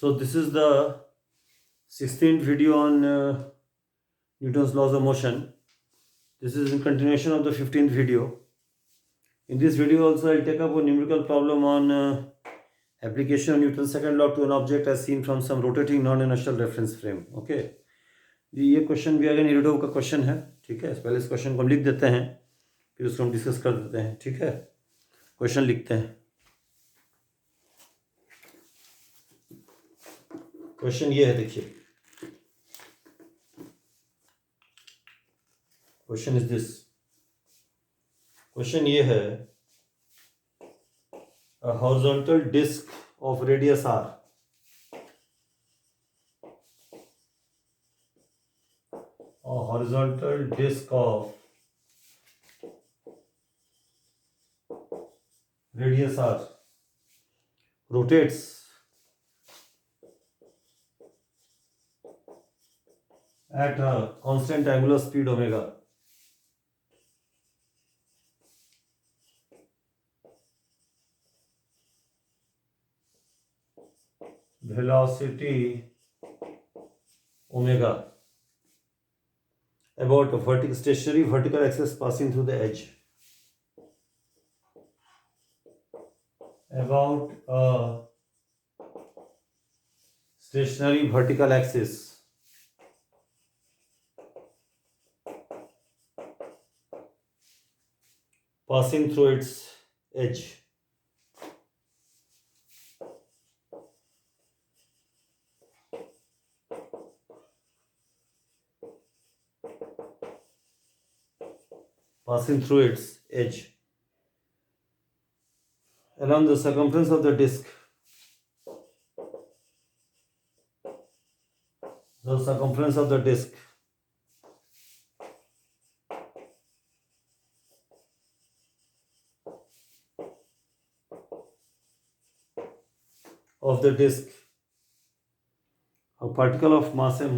So this is the 16th video on Newton's laws of motion. This is in continuation of the 15th video. In this video also I'll take up a numerical problem on application of Newton's second law to an object as seen from some rotating non-inertial reference frame. Okay, ये question भी again इरिडोव का question है. ठीक है, पहले इस question को हम लिख देते हैं, फिर उसको हम डिस्कस कर देते हैं. ठीक है, क्वेश्चन लिखते हैं. क्वेश्चन ये है, देखिए. Question is this. क्वेश्चन ये है, a horizontal disk of radius r rotates at a constant angular speed omega. Velocity omega about a stationary vertical axis passing through the edge. About a stationary vertical axis passing through its edge. Passing through its edge along the circumference of the disk. The circumference of the disk a particle of mass m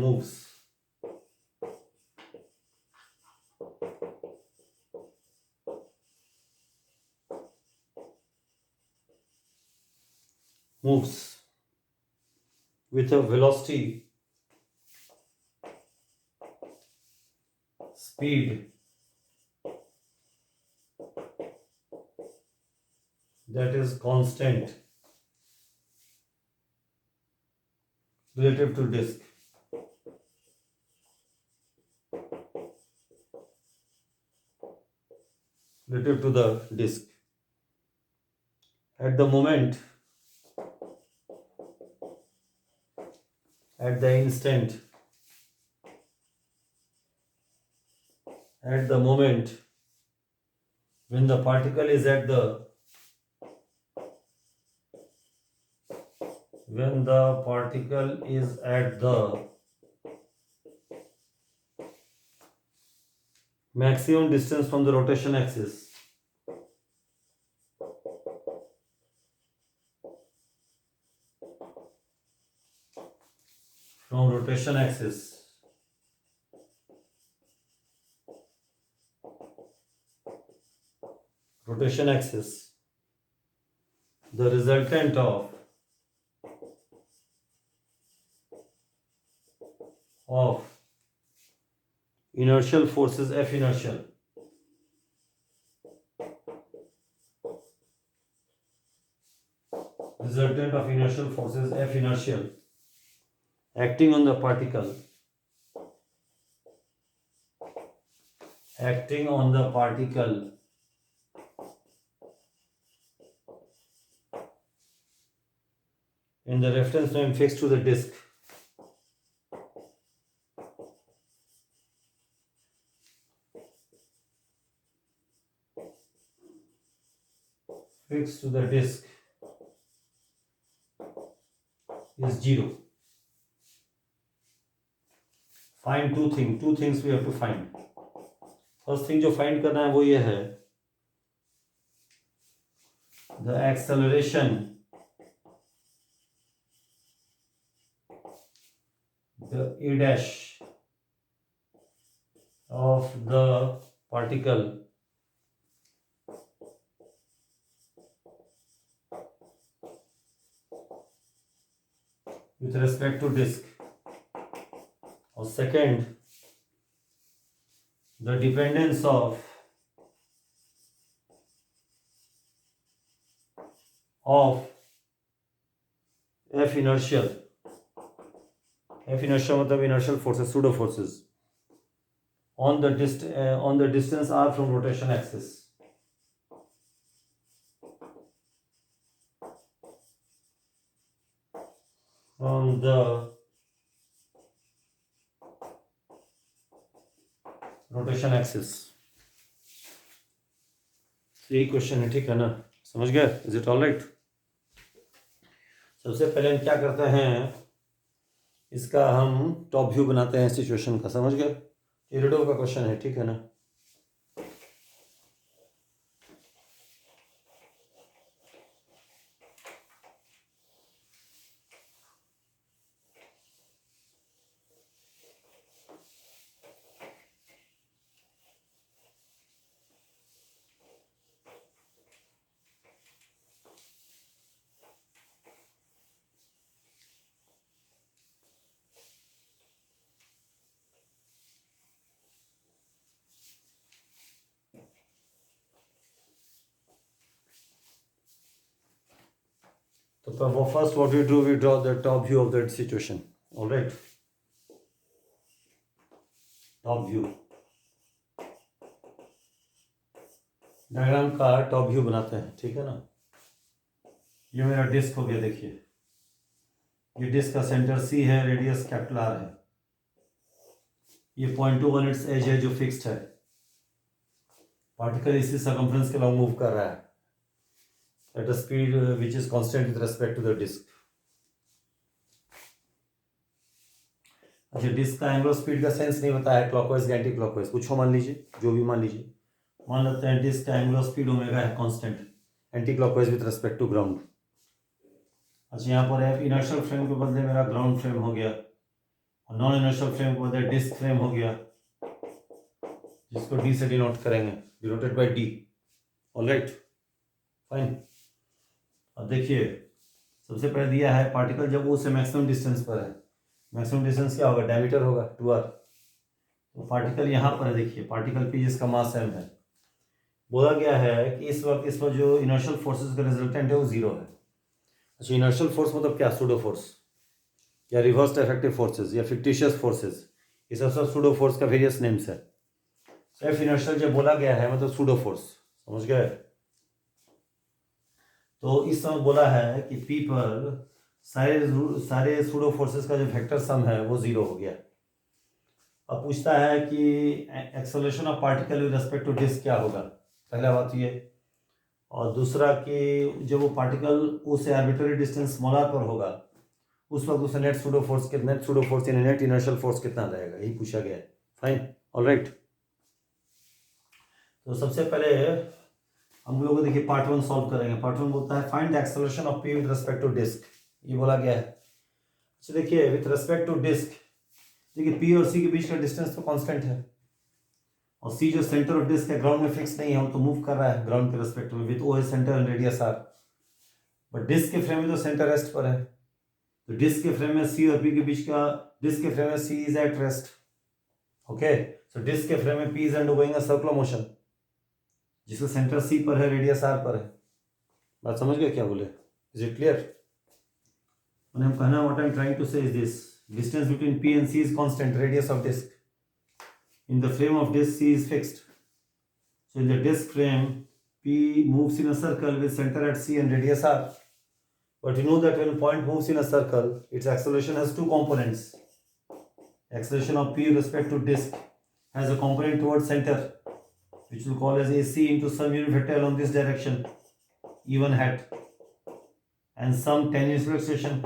moves with a velocity speed that is constant relative to disk. Relative to the disk. At the moment, at the instant, at the moment when the particle is at the maximum distance from the rotation axis. From rotation axis. The resultant of inertial forces F inertial acting on the particle in the reference frame fixed to the disk is 0. Find two things we have to find. First thing जो find करना है वो ये है, the acceleration, the a dash of the particle with respect to disk. Or second, the dependence of F inertial. F inertial मतलब inertial forces, pseudo forces on the distance r from rotation axis. On the rotation axis. यही question है, ठीक है ना, समझ गए? Is it all right? सबसे पहले हम क्या करते हैं, इसका हम टॉप व्यू बनाते हैं सिचुएशन का, समझ गए? इरिडो का क्वेश्चन है, ठीक है ना. So first what we do, we draw the top view of that situation. All right, top view diagram का टॉप व्यू बनाते हैं, ठीक है ना. ये मेरा डिस्क हो गया, देखिए ये डिस्क का सेंटर C है, रेडियस कैपिटल R है. ये 0.21 इट्स एज है जो फिक्स्ड है. पार्टिकल इसी सर्कम्फ्रेंस के लॉन्ग मूव कर रहा है at a speed which is constant with respect to the disk. अच्छा, डिस्क का एंगुलर स्पीड का सेंस नहीं बताया, क्लॉकवाइज एंटी क्लॉकवाइज कुछ हो, मान लीजिए जो भी मान लीजिए. मान लेते हैं डिस्क का एंगुलर स्पीड ओमेगा है constant, anticlockwise with respect to ground. अच्छा, यहाँ पर है इनर्शियल फ्रेम के बदले मेरा ग्राउंड फ्रेम हो गया, और नॉन इनर्शियल फ्रेम के बदले डिस्क फ्रेम हो गया, जिसको डी से डिनोट करेंगे, denoted by D. Alright, fine. अब देखिए सबसे पहले दिया है पार्टिकल जब वो से मैक्सिमम डिस्टेंस पर है. मैक्सिमम डिस्टेंस क्या होगा, डायमीटर होगा 2r. तो पार्टिकल यहाँ पर है, देखिए पार्टिकल पी जिसका मास m है. बोला गया है कि इस वक्त जो इनर्शियल फोर्सेस का रिजल्टेंट है वो 0 है. अच्छा, इनर्शियल फोर्स मतलब क्या, सूडो फोर्स या रिवर्स्ड इफेक्टिव फोर्सेस या फिक्टिशियस फोर्सेस, ये सब सूडो फोर्स का वेरियस नेम्स है. एफ इनर्शियल जब बोला गया है मतलब सूडो फोर्स, समझ गए? तो इस समय बोला है कि पी पर सारे सूडो फोर्सेस का जो वेक्टर सम है वो 0 हो गया. अब पूछता है कि acceleration of particle with respect to disc क्या होगा, पहला बात ये. और दूसरा कि जब वो पार्टिकल उस आर्बिट्ररी डिस्टेंस मोलर पर होगा उस वक्त उसका नेट सूडो फोर्स यानी नेट इनर्शियल फोर्स कितना रहेगा, यही पूछा गया है. Fine, alright. तो सबसे पहले हम लोग देखिए पार्ट 1 सॉल्व करेंगे. पार्ट 1 बोलता है find the acceleration of P with respect to disc, ये बोला गया है. अच्छा देखिए विद रिस्पेक्ट टू डिस्क, देखिए पी और सी के बीच का डिस्टेंस तो कांस्टेंट है, और सी जो सेंटर ऑफ डिस्क है ग्राउंड में फिक्स नहीं है, वो तो मूव कर रहा है ग्राउंड के रिस्पेक्ट में with O as centre and radius R. But disc के फ्रेम में तो सेंटर रेस्ट पर है, तो डिस्क के फ्रेम में सी और पी के बीच का, डिस्क के फ्रेम में C is at rest. Okay, so disc के फ्रेम में P is undergoing a circular motion, जिसका सेंटर सी पर है, रेडियस आर पर है. बात समझ गए क्या बोले? Is it clear? मैंने हम कहना what I am trying to say is this, distance between P and C is constant, radius of disc. In the frame of disk, C is fixed. So in the disk frame, P moves in a circle with center at C and radius R. But you know that when a point moves in a circle, its acceleration has two components. Acceleration of P with respect to disk has a component towards center, which we'll call as AC into some unit vector along this direction, E1 hat, and some tangential acceleration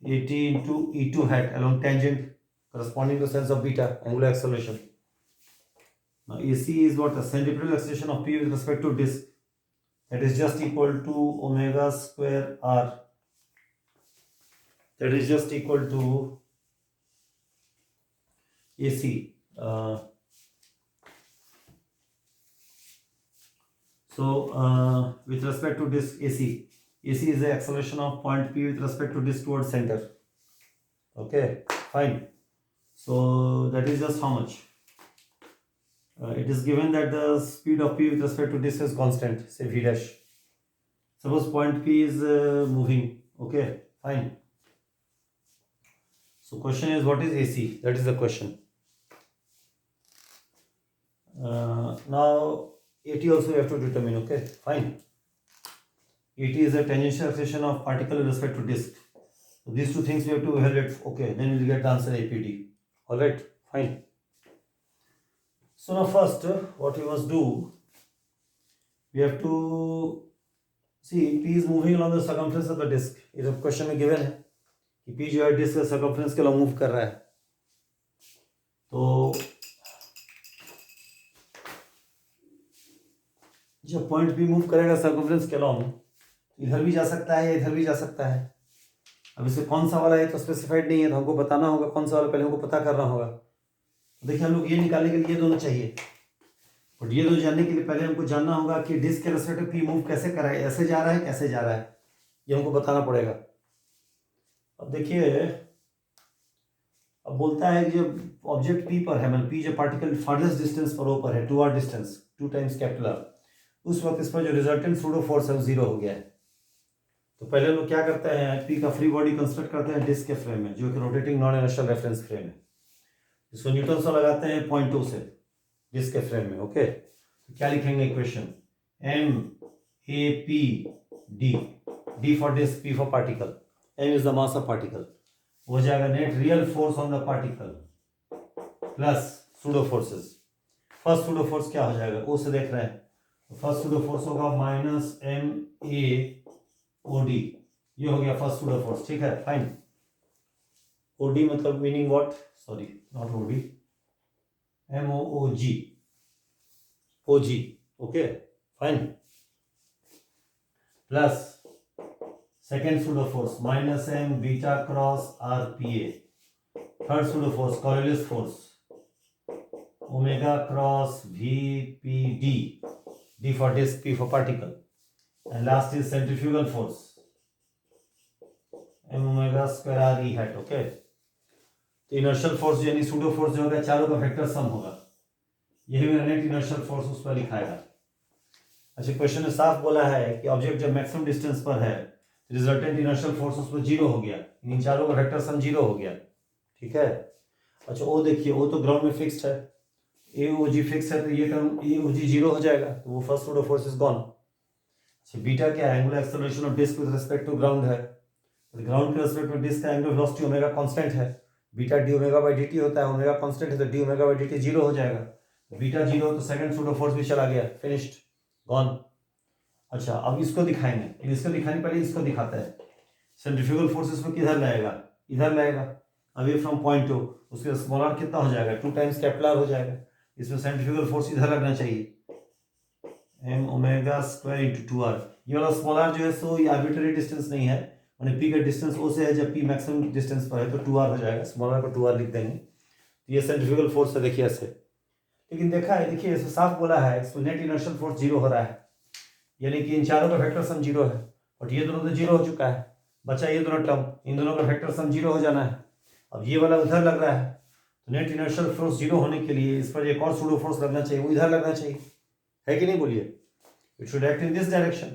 AT into E2 hat along tangent corresponding to sense of beta, angular acceleration. Now AC is what? A centripetal acceleration of P with respect to disk, that is just equal to omega square R. That is just equal to AC. With respect to disk AC, AC is the acceleration of point P with respect to disk towards center. Okay, fine. So that is just how much? It is given that the speed of P with respect to disk is constant, say V dash. Suppose point P is moving. Okay, fine. So question is, what is AC? That is the question. Now AT also you have to determine. Okay, fine. AT is the tangential acceleration of particle with respect to disk. So these two things we have to evaluate. Okay, then you will get the answer APD. All right, fine. So now first, what we must do, we have to see P is moving along the circumference of the disk. ये question में given है कि P जो है disc के circumference के along move कर रहा है. तो जब पॉइंट P मूव करेगा सर्कमफ्रेंस के अलॉन्ग, इधर भी जा सकता है या इधर भी जा सकता है. अब इसमें कौन सा वाला है तो स्पेसिफाइड नहीं है, तो हमको बताना होगा कौन सा वाला, पहले हमको पता करना होगा. देखिए हम लोग ये निकालने के लिए ये दोनों चाहिए, और ये दोनों जानने के लिए पहले हमको जानना होगा कि डिस्क के रेस्पेक्ट में P मूव कैसे कर रहा है, ऐसे जा रहा है कैसे जा रहा है, ये हमको बताना पड़ेगा. अब देखिए, अब बोलता है कि जब ऑब्जेक्ट P पर है, मतलब P जो पार्टिकल फार्देस्ट डिस्टेंस पर ऊपर है, 2r distance, 2 times capital R, उस वक्त इस पर जो रिजल्टेंट सूडो फोर्स है वो 0 हो गया है. तो पहले हम लोग क्या करते हैं, P का फ्री बॉडी कंस्ट्रक्ट करते हैं डिस्क के फ्रेम में, जो कि rotating non inertial reference frame है. इसको न्यूटन से लगाते हैं 0.2 से डिस्क के फ्रेम में. ओके, तो क्या लिखेंगे equation, MAPD, D for disc, P for particle, M is the mass of particle, हो जाएगा net real force on the particle plus pseudo forces. First pseudo force क्या हो जाएगा, O से देख रहे हैं, फर्स्ट सूडो फोर्स होगा माइनस MAOD, ये हो गया फर्स्ट सूडो फोर्स. ठीक है, फाइन. OD मतलब meaning what, sorry not OD, MOOG, OG. Okay, fine. Plus second pseudo force minus M beta cross RPA, third pseudo force Coriolis force omega cross VPD, D for disk, P for particle, and last is centrifugal force, M omega square R E hat. Okay, तो inertial force यानी pseudo force जो होगा चारों का vector sum होगा, यही मेरा net inertial force उस पर लिखाएगा. अच्छा, क्वेश्चन में साफ बोला है कि ऑब्जेक्ट जब मैक्सिमम डिस्टेंस पर है, रिजल्टेंट इनर्शियल फोर्स उस पर 0 हो गया, इन चारों का वेक्टर सम 0 हो गया. ठीक है. अच्छा, O देखिए, O तो ग्राउंड में फिक्स्ड है, AOG फिक्स है, तो ये टर्म AOG 0 हो जाएगा, तो वो first pseudo force is gone. अच्छा, बीटा क्या है, angular acceleration of disc with respect to ground है, तो ग्राउंड के रिस्पेक्ट में डिस्क का एंगुलर वेलोसिटी ओमेगा कांस्टेंट है, beta d omega by dt होता है, ओमेगा कांस्टेंट है तो d ओमेगा बाई dt 0 हो जाएगा. बीटा 0 तो सेकंड सूडो फोर्स भी चला गया, फिनिश्ड, गॉन. अच्छा, अब इसको दिखाएंगे, इसको दिखाने पहले इसको दिखाता है. सेंट्रीफ्यूगल फोर्स इसमें किधर लगेगा, इधर लगेगा, अवे फ्रॉम पॉइंट टू, उसके स्मॉल r कितना हो जाएगा, 2 टाइम्स कैपिटल R हो जाएगा. इसमें सेंट्रीफ्यूगल फोर्स इधर लगना चाहिए, M omega square into 2r. ये वाला स्मॉल r जो है सो ये आर्बिट्ररी डिस्टेंस नहीं है, मैंने P का डिस्टेंस O से है, जब P मैक्सिमम डिस्टेंस पर है तो 2r हो जाएगा, स्मॉल r को 2r लिख देंगे. तो ये सेंट्रीफ्यूगल फोर्स है, देखिए ऐसे. लेकिन देखा है, देखिए इसमें साफ बोला है, इसमें नेट इनर्शियल फोर्स 0 हो रहा है, यानी कि इन चारों का वेक्टर सम 0 है, और ये दोनों तो 0 हो चुका है, बचा ये दोनों टर्म, इन दोनों का वेक्टर सम 0 हो जाना है. अब ये वाला उधर लग रहा है, तो नेट इनर्शियल फोर्स 0 होने के लिए इस पर एक और सूडो फोर्स लगना चाहिए, वो इधर लगना चाहिए, है कि नहीं, बोलिए. It should act in this direction,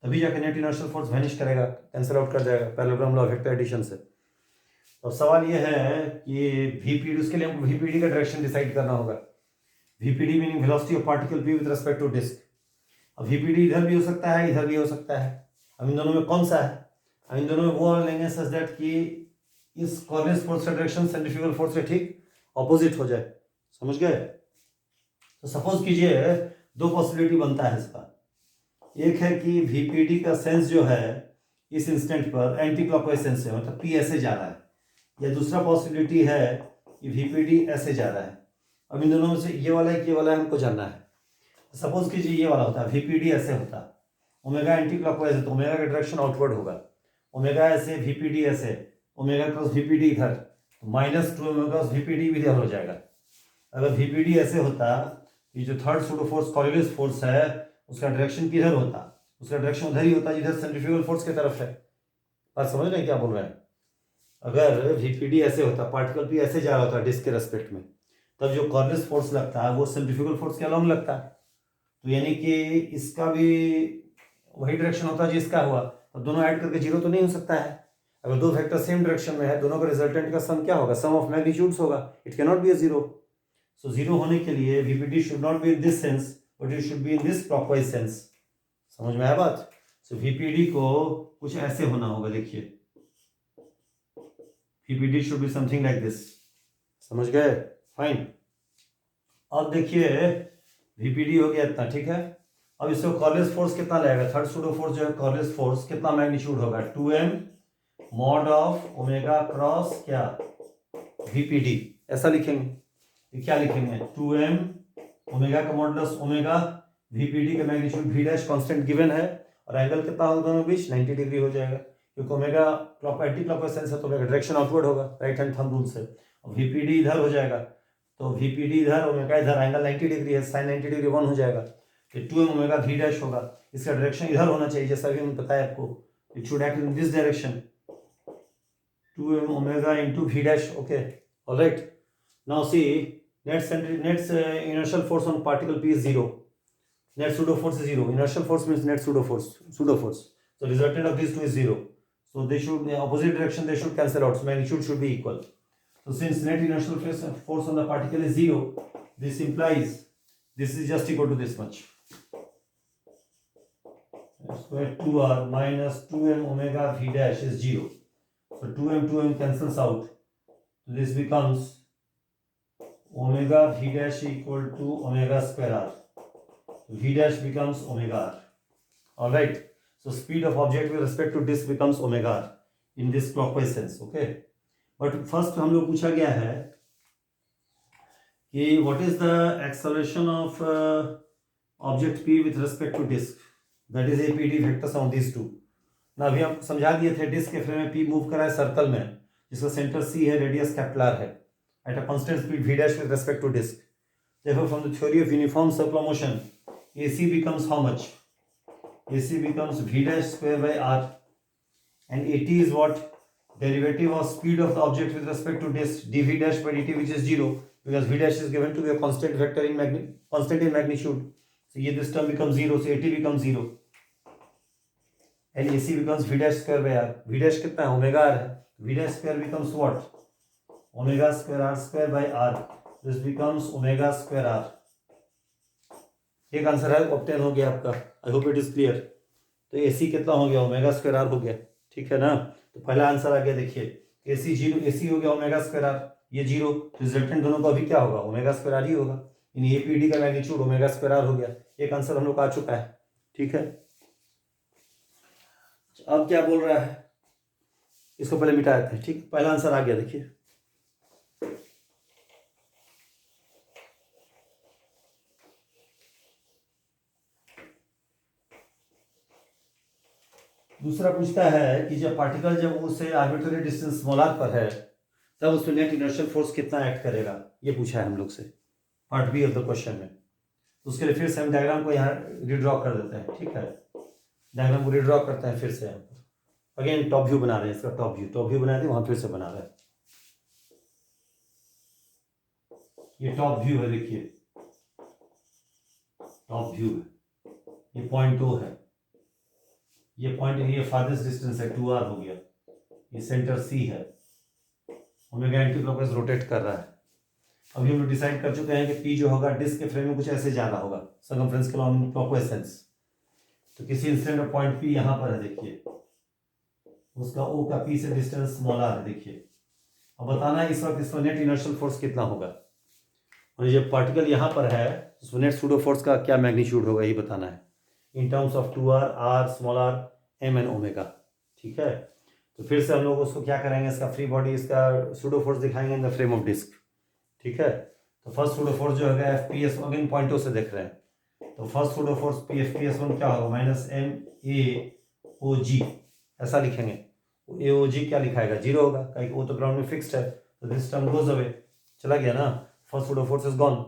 तभी जाके नेट इनर्शियल फोर्स वैनिश करेगा, कैंसिल आउट कर जाएगा parallelogram law of vector addition से. अब सवाल ये है कि VPD, उसके लिए हमको VPD का डायरेक्शन डिसाइड करना होगा. VPD meaning velocity of particle P with respect to disc. अब VPD इधर भी हो सकता है, इधर भी हो सकता है. अब इन दोनों में कौन सा है, अब इन दोनों में वो लेंगे सच दैट कि इस कॉर्नियस फोर्स का डायरेक्शन सेंट्रीफ्यूगल फोर्स के ठीक ऑपोजिट हो जाए. समझ गए. तो सपोज कीजिए 2 पॉसिबिलिटी बनता है इसका. एक है कि VPD का सेंस जो है इस इंस्टेंट पर एंटी क्लॉकवाइज सेंस है, मतलब P ऐसे जा रहा है, या दूसरा पॉसिबिलिटी है कि VPD ऐसे जा रहा है. अब इन दोनों में से ये वाला है कि ये वाला है, हमको जानना है. सपोज कीजिए ये वाला होता है, VPD ऐसे होता, ओमेगा एंटी क्लॉकवाइज है तो ओमेगा का डायरेक्शन आउटवर्ड होगा, ओमेगा ऐसे VPD ऐसे, ओमेगा क्रॉस VPD इधर, तो -2 ओमेगा क्रॉस VPD भी इधर हो जाएगा. अगर VPD ऐसे होता, ये जो third pseudo force Coriolis force है उसका डायरेक्शन किधर होता, उसका डायरेक्शन उधर ही होता है जिधर सेंट्रीफ्यूगल फोर्स की तरफ है। बात समझ रहे हैं क्या बोल रहे हैं? अगर VPD ऐसे होता, पार्टिकल P ऐसे जा रहा होता डिस्क के रेस्पेक्ट में, तब जो कॉर्निस फोर्स लगता है वो सेंट्रीफ्यूगल फोर्स के अलोंग लगता है। तो यानी कि इसका भी वही डायरेक्शन होता है जिसका हुआ, तो दोनों ऐड करके जीरो तो नहीं हो सकता है। अगर दो वेक्टर सेम डायरेक्शन में है, दोनों का रिजल्टेंट का सम क्या होगा? सम ऑफ मैग्नीट्यूड्स होगा। It can not be a zero. So zero होने के लिए VPD should not be in this sense but it should be in this clockwise sense. समझ में आया बात? सो VPD को कुछ ऐसे होना होगा, देखिए VPD should be something like this। समझ गए? फाइन। अब देखिए VPD हो गया इतना, ठीक है। अब इसको कॉर्निस फोर्स कितना लगेगा? थर्ड सूडो फोर्स जो है कॉर्निस फोर्स, कितना मैग्नीट्यूड होगा? 2m mod of omega cross क्या VPD, ऐसा लिखेंगे। क्या लिखेंगे? 2m ओमेगा का मॉडुलस ओमेगा, VPD का magnitude V dash constant given है, और एंगल कितना होगा दोनों बीच? 90 डिग्री हो जाएगा, क्योंकि omega clock anti clockwise sense है तो ओमेगा डायरेक्शन आउटवर्ड होगा राइट हैंड थंब रूल से। और VPD इधर हो जाएगा, तो VPD इधर, ओमेगा इधर, एंगल 90 डिग्री है, साइन 90 डिग्री 1 हो जाएगा, तो 2m ओमेगा V डैश होगा। इसका डायरेक्शन इधर होना चाहिए, जैसा कि मैंने बताया आपको, it should act in this direction, 2m omega into V dash. Okay, alright. Now see net inertial force on particle P is 0. Net pseudo force is 0. Inertial force means net pseudo force. So resultant of these two is 0. So they should, in opposite direction, they should cancel out. So magnitude should be equal. So since net inertial force on the particle is 0, this implies this is just equal to this much. Square 2r minus 2m omega V dash is 0. So 2m cancels out. So this becomes omega V dash equal to omega square r. V dash becomes omega r. All right. So speed of object with respect to disk becomes omega r in this clockwise sense. Okay. But first हम लोग पूछा गया है कि what is the acceleration of object P with respect to disk? That is APD vectors on these two. ना अभी हम समझा दिए थे डिस्क के फ्रेम में P मूव करा है सर्कल में, जिसका सेंटर C है, रेडियस कैपिलर है, at a constant speed V dash with respect to disk. Therefore, from the theory of uniform circular motion, AC becomes how much? AC becomes V dash square by R, and AT is what? Derivative of speed of the object with respect to disk, dV dash by dt, which is 0, because V dash is given to be a constant vector in constant in magnitude. So this term becomes 0, so AT becomes 0, and AC becomes V dash square by R. V dash कितना है? Omega R है। V dash square becomes what? Omega square r square by r. This becomes omega square r. एक answer है obtain हो गया आपका। I hope it is clear. तो AC कितना हो गया? ओमेगा स्क्वायर r हो गया, ठीक है ना। तो पहला आंसर आ गया, देखिए AC 0, AC हो गया ओमेगा स्क्वायर r, ये 0, रिजल्टेंट दोनों का अभी क्या होगा? ओमेगा स्क्वायर r ही होगा। इन APD का मैग्नीट्यूड ओमेगा स्क्वायर r हो गया। एक आंसर हम लोग का आ चुका है, ठीक है। अब क्या बोल रहा है, इसको पहले मिटा देते हैं, ठीक। पहला आंसर आ गया, देखिए दूसरा पूछता है कि जब पार्टिकल जब उससे आर्बिट्ररी डिस्टेंस स्मॉल r पर है, तब उसमें नेट इनर्शियल फोर्स कितना एक्ट करेगा, ये पूछा है हम लोग से part B of the question में। तो उसके लिए फिर से हम डायग्राम को यहाँ रिड्रॉ कर देते हैं, ठीक है। डायग्राम को रिड्रॉ करते हैं फिर से, अगेन टॉप व्यू बना रहे हैं, इसका टॉप व्यू बनाए थे, वहां फिर से बना रहे हैं। ये टॉप व्यू है, देखिए टॉप व्यू है, ये पॉइंट 2 है, ये पॉइंट, ये फारदेस्ट डिस्टेंस है 2r हो गया, ये सेंटर C है, ओमेगा एंटी क्लॉकवाइज रोटेट कर रहा है। अभी हम लोग डिसाइड कर चुके हैं कि P जो होगा डिस्क के फ्रेम में कुछ ऐसे जा रहा होगा, सर्कमफ्रेंस के अलॉन्ग क्लॉकवाइज सेंस। तो किसी इंस्टेंट ऑफ पॉइंट P यहाँ पर है, देखिए उसका O का P से डिस्टेंस स्मॉल r है, देखिए। अब बताना है इस वक्त इसका नेट इनर्शियल फोर्स कितना होगा, और जब पार्टिकल यहाँ पर है तो नेट सूडो फोर्स का क्या मैग्नीट्यूड होगा, ये बताना है in terms of 2r, r, small r, m and omega, ठीक है। तो फिर से हम लोग उसको क्या करेंगे, इसका फ्री बॉडी, इसका सूडो फोर्स दिखाएंगे in the frame of disc, ठीक है। तो फर्स्ट सूडो फोर्स जो है FPS, अगेन पॉइंटों से देख रहे हैं, तो फर्स्ट सूडो फोर्स FPS1 क्या होगा? माइनस MAOG, ऐसा लिखेंगे। AOG क्या लिखाएगा? 0 होगा, कहीं वो तो ग्राउंड में फिक्स्ड है, तो दिस टर्म गोज अवे, चला गया ना। First pseudo force is gone.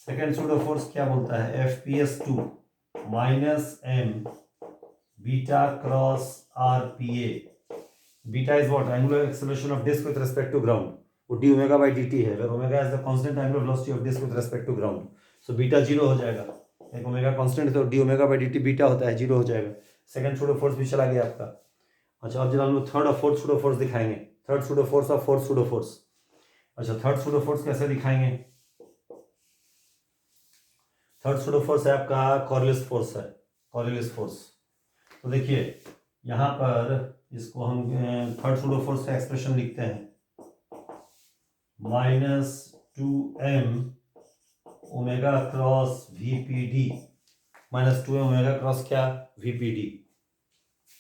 Second pseudo force क्या बोलता है? FPS2 minus beta cross R P A. Beta is what? Angular acceleration of disc with respect to ground. वो D omega by D T है, where omega is the constant angular velocity of disc with respect to ground. So beta zero हो जाएगा. एक omega constant है तो D omega by D T beta होता है, zero हो जाएगा. सेकंड सूडो फोर्स भी चला गया आपका. अच्छा, अब जरा हम लोग थर्ड और फोर्थ सूडो फोर्स दिखाएंगे. थर्ड सूडो फोर्स और फोर्थ सूडो फोर्स. अच्छा, थर्ड सूडो फोर्स कैसे दिखाएंगे? थर्ड सूडो फोर्स है आपका कॉर्लिस फोर्स है, कॉर्लिस फोर्स. तो देखिए यहाँ पर इसको हम थर्ड सूडो फोर्स का एक्सप्रेशन लिखते हैं -2m omega cross VPD. -2m omega cross क्या? VPD.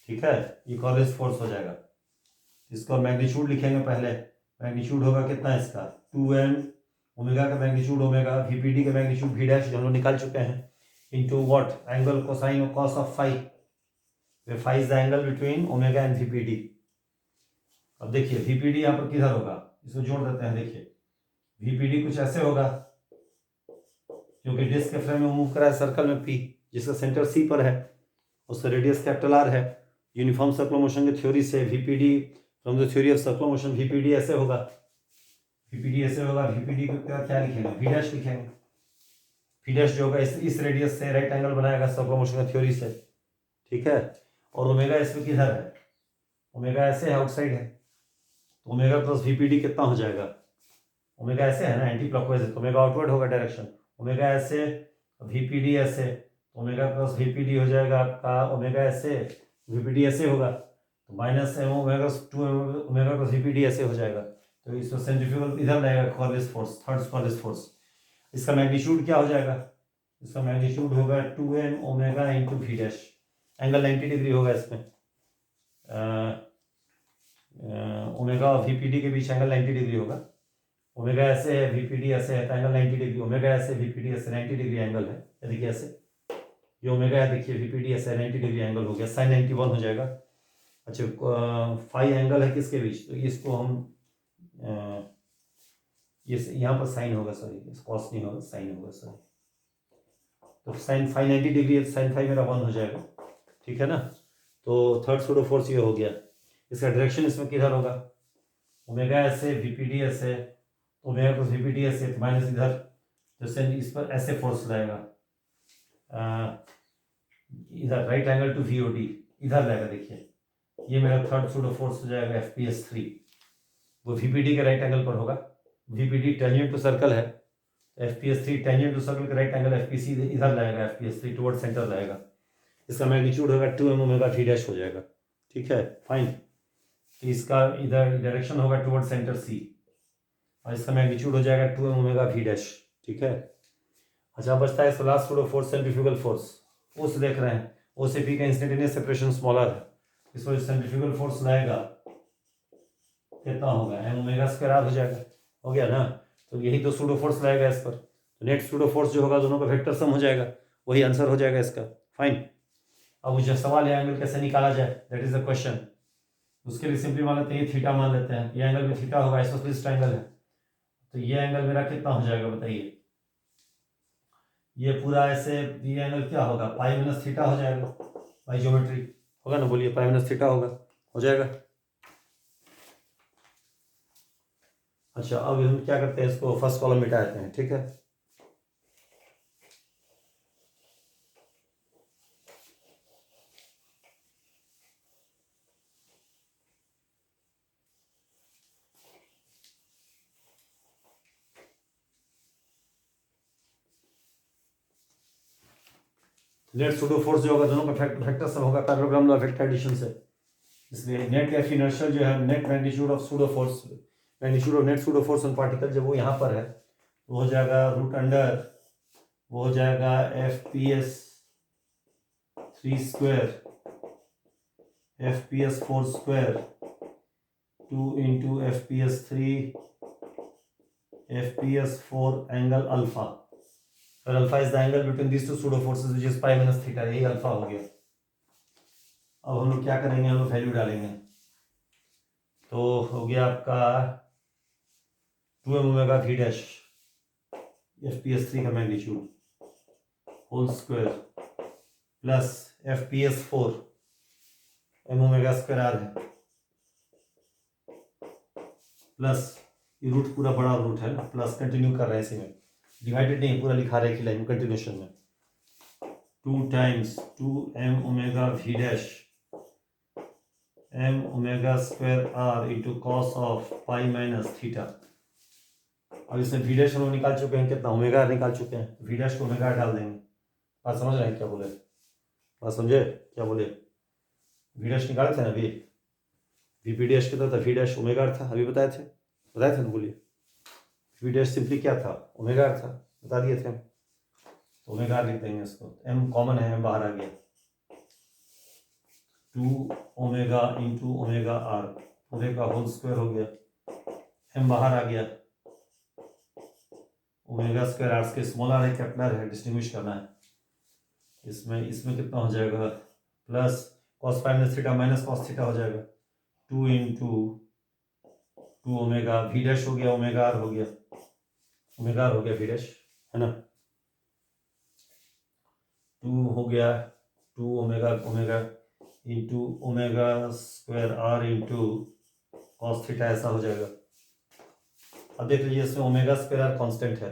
ठीक है, ये कॉर्लिस फोर्स हो जाएगा. इसको मैग्नीट्यूड लिखेंगे पहले. मैग्नीट्यूड होगा कितना इसका? 2m ओमेगा का मैग्नीट्यूड ओमेगा, VPD का मैग्नीट्यूड V डैश जो हम लोग निकाल चुके हैं, इनटू व्हाट? एंगल कोसाइन और cos of phi. where phi is the angle between omega and VPD. अब देखिए VPD यहाँ पर किधर होगा, इसको जोड़ देते हैं. देखिए VPD कुछ ऐसे होगा, क्योंकि डिस्क के फ्रेम में मूव करा है सर्कल में P, जिसका सेंटर C पर है, उसका रेडियस कैपिटल R है. यूनिफॉर्म सर्कुलर मोशन की थ्योरी से VPD, from the theory of circular motion, VPD ऐसे होगा. VPD ऐसे होगा. VPD को क्या लिखेंगे? V डैश लिखेंगे. V डैश जो होगा इस रेडियस से राइट एंगल बनाएगा सर्कुलर मोशन की थ्योरी से. ठीक है. और ओमेगा इसमें किधर है? ओमेगा ऐसे है, आउटसाइड है. तो ओमेगा प्लस VPD कितना हो जाएगा? ओमेगा ऐसे है ना, एंटी क्लॉकवाइज है, तो ओमेगा आउटवर्ड होगा डायरेक्शन. ओमेगा ऐसे, VPD ऐसे, ओमेगा प्लस VPD हो जाएगा आपका. ओमेगा ऐसे, VPD ऐसे होगा, तो -m omega 2m omega plus VPD ऐसे हो जाएगा. तो इसको सेंट्रीफ्यूगल इधर रहेगा Corlys force, third Corlys force. इसका मैग्नीट्यूड क्या हो जाएगा? इसका मैग्नीट्यूड होगा 2m omega into V dash. Angle 90 degree होगा इसमें. ओमेगा और VPD के बीच एंगल 90 डिग्री होगा. ओमेगा ऐसे है, VPD ऐसे है, तो एंगल 90 डिग्री. ओमेगा ऐसे, VPD ऐसे, 90 डिग्री एंगल है. देखिए ऐसे ये ओमेगा है, देखिए VPD ऐसे 90 डिग्री एंगल हो गया. साइन 91 हो जाएगा. अच्छा, फाई एंगल है किसके बीच? तो इसको हम ये यहाँ पर साइन होगा, सॉरी कॉस नहीं होगा, साइन होगा, सॉरी. तो sine phi 90 degree, sine phi मेरा 1 हो जाएगा. ठीक है ना. तो थर्ड सूडो फोर्स ये हो गया. इसका डायरेक्शन इसमें किधर होगा? ओमेगा ऐसे, VPD ऐसे, ओमेगा प्लस VPD ऐसे, तो माइनस इधर, जैसे इस पर ऐसे फोर्स रहेगा इधर, राइट एंगल टू VOD इधर रहेगा. देखिए ये मेरा थर्ड सूडो फोर्स हो जाएगा FPS3. वो VPD के राइट एंगल पर होगा. VPD टेंजेंट टू सर्कल है, FPS3 टेंजेंट टू सर्कल के राइट एंगल FPC इधर रहेगा, FPS3 टुवर्ड सेंटर रहेगा. इसका मैग्नीट्यूड होगा 2m ओमेगा V डैश हो जाएगा. ठीक है, फाइन. तो इसका इधर डायरेक्शन होगा टुवर्ड सेंटर C, और इसका मैग्नीट्यूड हो जाएगा 2m ओमेगा V डैश. ठीक है. अच्छा, बचता है इसका last pseudo force, centrifugal force. उस देख रहे हैं, O से P का इंस्टेंटेनियस सेपरेशन स्मॉलर है. इसको सेंट्रीफ्यूगल फोर्स लाएगा, कितना होगा? m ओमेगा स्क्वायर R हो जाएगा. हो गया ना. तो यही तो सूडो फोर्स लाएगा इस पर. तो नेट सूडो फोर्स जो होगा दोनों का वेक्टर सम हो जाएगा, वही आंसर हो जाएगा इसका. फाइन. अब मुझे सवाल है एंगल कैसे निकाला जाए, दैट इज द क्वेश्चन. उसके लिए सिंपली मान लेते हैं, ये थीटा मान लेते हैं. ये एंगल भी थीटा होगा, आइसोसेलेस ट्रायंगल है. तो ये एंगल मेरा कितना हो जाएगा बताइए? ये पूरा ऐसे, ये एंगल क्या होगा? पाई माइनस थीटा हो जाएगा. बाई ज्योमेट्री होगा ना, बोलिए. पाई माइनस थीटा होगा, हो जाएगा. अच्छा, अब हम क्या करते हैं, इसको फर्स्ट कॉलम मिटा देते हैं. ठीक है. नेट सूडो फोर्स जो होगा दोनों का वेक्टर सम होगा पैरेललोग्राम लॉ वेक्टर एडिशन से. इसलिए नेट एफ इनर्शियल जो है, net magnitude of pseudo force, magnitude of net pseudo force on particle, जब वो यहाँ पर है तो हो जाएगा रूट अंडर, वो हो जाएगा FPS3 square, FPS4 square, 2 into FPS3 FPS4 angle alpha. और alpha is the angle between this two pseudo forces which is pi minus theta. यही अल्फा हो गया. अब हम लोग क्या करेंगे, हम लोग वैल्यू डालेंगे. तो हो गया आपका 2m omega V dash FPS3 का magnitude whole square plus FPS4 M omega square R है, प्लस ये रूट पूरा बड़ा रूट है ना, प्लस कंटिन्यू कर रहे हैं इसी में, डिवाइडेड नहीं पूरा लिखा रहे की लाइन कंटिन्यूशन में, 2 times 2m omega V dash m omega square r into cos of pi minus theta. अब इसमें वी डैश हम लोग निकाल चुके हैं, कितना ओमेगा निकाल चुके हैं, वी डैश को ओमेगा डाल देंगे। बात समझ रहे हैं क्या बोले, बात समझे क्या बोले, वी डैश निकाले थे ना अभी, वी पी डैश कितना था, वी डैश ओमेगा था, अभी बताए थे ना, बोलिए। वी डैश सिंपली क्या था, ओमेगा था, बता दिए थे हम, तो ओमेगा लिख देंगे इसको, एम कॉमन है, एम बाहर आ गया, 2 ओमेगा इंटू ओमेगा आर पूरे का होल स्क्वायर हो गया, एम बाहर आ गया, ओमेगा स्क्वायर आर के स्मॉल आर है कैपिटल आर है, डिस्टिंग्विश करना है, इसमें कितना हो जाएगा, plus cos phi minus theta minus cos theta हो जाएगा, 2 इंटू 2 ओमेगा वी डैश हो गया, ओमेगा आर हो गया, ओमेगा आर हो गया वी डैश है ना, 2 हो गया 2 omega omega into omega square R into cos theta, ऐसा हो जाएगा। अब देख लीजिए इसमें ओमेगा स्क्वायर आर कांस्टेंट है,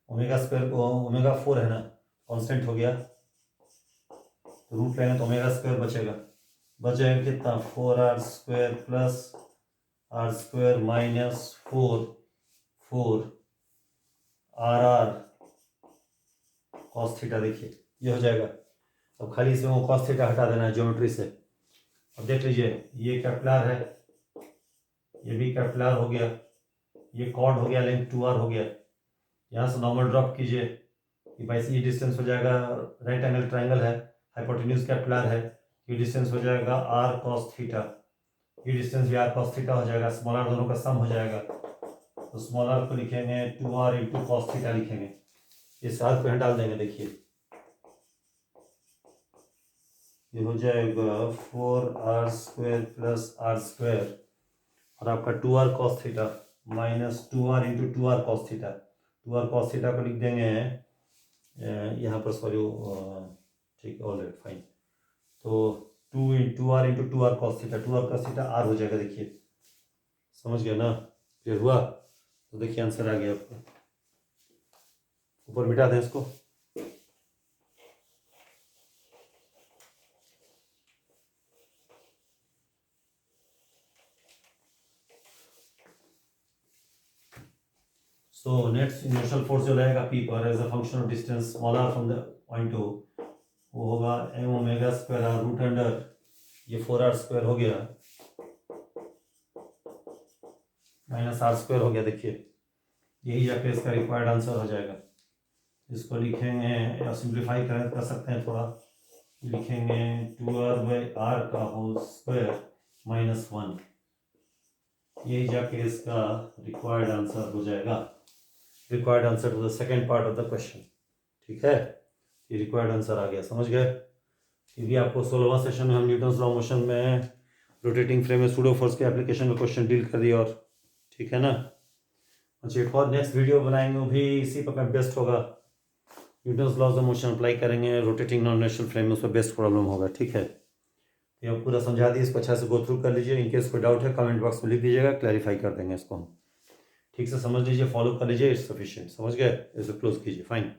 ओमेगा स्क्वायर ओमेगा 4 है ना, कांस्टेंट हो गया, तो रूट लेंगे तो ओमेगा स्क्वायर बचेगा कितना, 4r square plus R square minus 4 R cos theta, देखिए ये हो जाएगा। अब खाली इसमें वो कॉस थीटा हटा देना है ज्योमेट्री से। अब देख लीजिए ये कैपिटल आर है, ये भी कैपिटल आर हो गया, ये कॉर्ड हो गया, लेंथ 2r हो गया, यहाँ से नॉर्मल ड्रॉप कीजिए, कि भाई ये डिस्टेंस हो जाएगा, राइट एंगल ट्राइंगल है, हाइपोटेन्यूज कैपिटल आर है, ये डिस्टेंस हो जाएगा आर कॉस थीटा, ये डिस्टेंस भी आर कॉस थीटा हो जाएगा, स्मॉल आर दोनों का सम हो जाएगा, तो स्मॉल आर को लिखेंगे 2r इंटू कॉस थीटा लिखेंगे, इस आर को यहाँ डाल देंगे, देखिए ये हो जाएगा 4r square plus R square और आपका 2r cos theta minus 2r into 2r cos theta, 2r cos theta को लिख देंगे यहाँ पर, सॉरी ठीक है ऑलराइट फाइन, तो 2r into 2r cos theta, 2r cos theta r हो जाएगा, देखिए समझ गया ना, क्लियर हुआ, तो देखिए आंसर आ गया आपका, ऊपर मिटा दें इसको। So नेट इनर्शियल फोर्स जो लगेगा P पर as a function of distance small r from the point O, वो होगा m omega square r root under ये 4r स्क्वायर हो गया माइनस r स्क्वायर हो गया, देखिए यही जाके इसका रिक्वायर्ड आंसर हो जाएगा। इसको लिखेंगे या सिंप्लीफाई कर सकते हैं थोड़ा, लिखेंगे 2r बाई r का होल स्क्वायर माइनस 1, यही जाके इसका रिक्वायर्ड आंसर हो जाएगा, required answer to the second part of the question. ठीक है, ये रिक्वायर्ड आंसर आ गया, समझ गए। ये भी आपको 16वां सेशन में हम न्यूटन्स लॉ मोशन में रोटेटिंग फ्रेम में सूडो फोर्स के एप्लीकेशन का क्वेश्चन डील कर दिया, और ठीक है ना। अच्छा एक और नेक्स्ट वीडियो बनाएंगे, वो भी इसी पर बेस्ट होगा, Newton's laws of motion apply करेंगे रोटेटिंग नॉन इनर्शियल फ्रेम में, उस पर बेस्ट प्रॉब्लम होगा। ठीक है, ये आप पूरा समझा दिए, इसको अच्छा से गो थ्रू कर लीजिए, इनकेस कोई डाउट है कमेंट बॉक्स में लिख दीजिएगा, क्लैरिफाई कर देंगे इसको हम। ठीक से समझ लीजिए, फॉलो कर लीजिए, इट्स सफिशिएंट, समझ गए, इसे क्लोज कीजिए, फाइन।